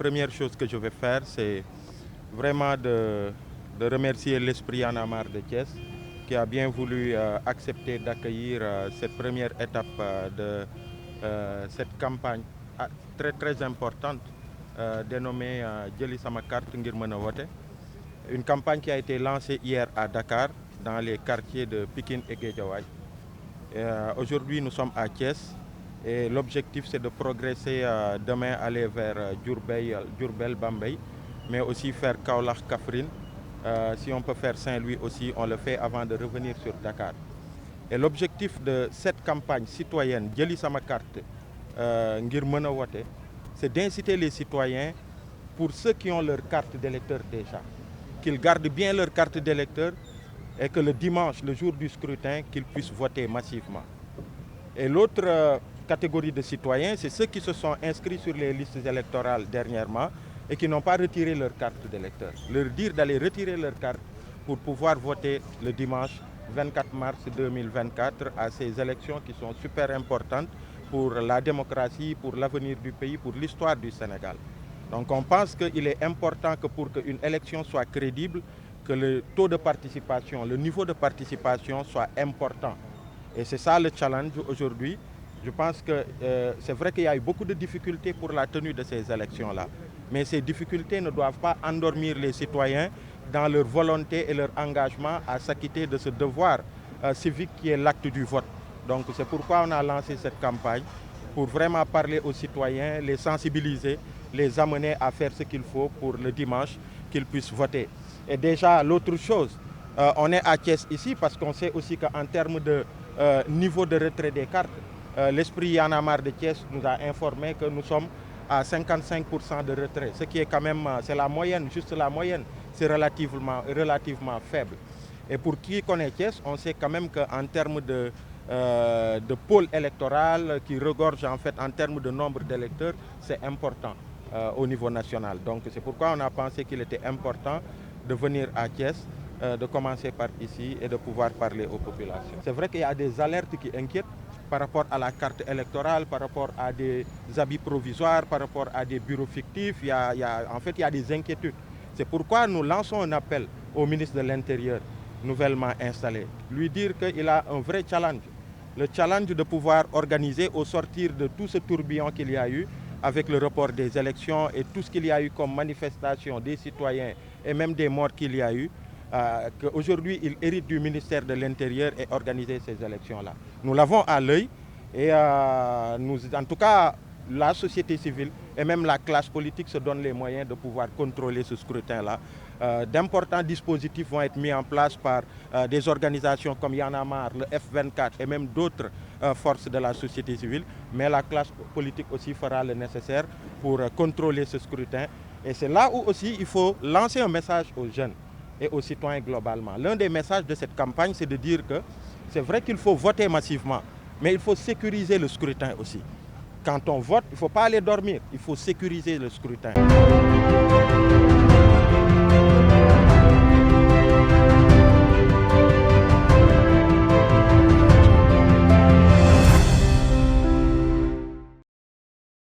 première chose que je vais faire, c'est vraiment de remercier l'Esprit Y en a marre de Thiès qui a bien voulu accepter d'accueillir cette première étape de cette campagne très très importante dénommée Jëli Sama Carte ngir mën a voter. Une campagne qui a été lancée hier à Dakar, dans les quartiers de Pikine et Guédiawaye. Aujourd'hui, nous sommes à Thiès et l'objectif, c'est de progresser demain, aller vers Diourbel, Bambey, mais aussi faire Kaolack, Kaffrine. Si on peut faire Saint-Louis aussi, on le fait avant de revenir sur Dakar. Et l'objectif de cette campagne citoyenne Jëli Sama Carte ngir mën a voter, c'est d'inciter les citoyens, pour ceux qui ont leur carte d'électeur déjà, qu'ils gardent bien leur carte d'électeur et que le dimanche, le jour du scrutin, qu'ils puissent voter massivement. Et l'autre catégorie de citoyens, c'est ceux qui se sont inscrits sur les listes électorales dernièrement et qui n'ont pas retiré leur carte d'électeur. Leur dire d'aller retirer leur carte pour pouvoir voter le dimanche 24 mars 2024 à ces élections qui sont super importantes pour la démocratie, pour l'avenir du pays, pour l'histoire du Sénégal. Donc on pense qu'il est important que pour qu'une élection soit crédible, que le taux de participation, le niveau de participation soit important. Et c'est ça le challenge aujourd'hui. Je pense que c'est vrai qu'il y a eu beaucoup de difficultés pour la tenue de ces élections-là. Mais ces difficultés ne doivent pas endormir les citoyens dans leur volonté et leur engagement à s'acquitter de ce devoir civique qui est l'acte du vote. Donc c'est pourquoi on a lancé cette campagne, pour vraiment parler aux citoyens, les sensibiliser, les amener à faire ce qu'il faut pour le dimanche, qu'ils puissent voter. Et déjà, l'autre chose, on est à Thiès ici parce qu'on sait aussi qu'en termes de niveau de retrait des cartes, l'Esprit Y en a marre de Thiès nous a informé que nous sommes à 55% de retrait, ce qui est quand même, c'est la moyenne, juste la moyenne, c'est relativement faible. Et pour qui connaît Thiès, on sait quand même qu'en termes de pôle électoral qui regorge en fait en termes de nombre d'électeurs, c'est important au niveau national. Donc c'est pourquoi on a pensé qu'il était important de venir à Thiès, de commencer par ici et de pouvoir parler aux populations. C'est vrai qu'il y a des alertes qui inquiètent par rapport à la carte électorale, par rapport à des habits provisoires, par rapport à des bureaux fictifs. En fait, il y a des inquiétudes. C'est pourquoi nous lançons un appel au ministre de l'Intérieur nouvellement installé, lui dire qu'il a un vrai challenge. Le challenge de pouvoir organiser au sortir de tout ce tourbillon qu'il y a eu, avec le report des élections et tout ce qu'il y a eu comme manifestation des citoyens et même des morts qu'il y a eu, qu'aujourd'hui il hérite du ministère de l'Intérieur et organiser ces élections-là. Nous l'avons à l'œil et en tout cas, la société civile et même la classe politique se donnent les moyens de pouvoir contrôler ce scrutin-là. D'importants dispositifs vont être mis en place par des organisations comme Y en a marre, le F24 et même d'autres forces de la société civile. Mais la classe politique aussi fera le nécessaire pour contrôler ce scrutin. Et c'est là où aussi il faut lancer un message aux jeunes et aux citoyens globalement. L'un des messages de cette campagne, c'est de dire que c'est vrai qu'il faut voter massivement, mais il faut sécuriser le scrutin aussi. Quand on vote, il ne faut pas aller dormir, il faut sécuriser le scrutin.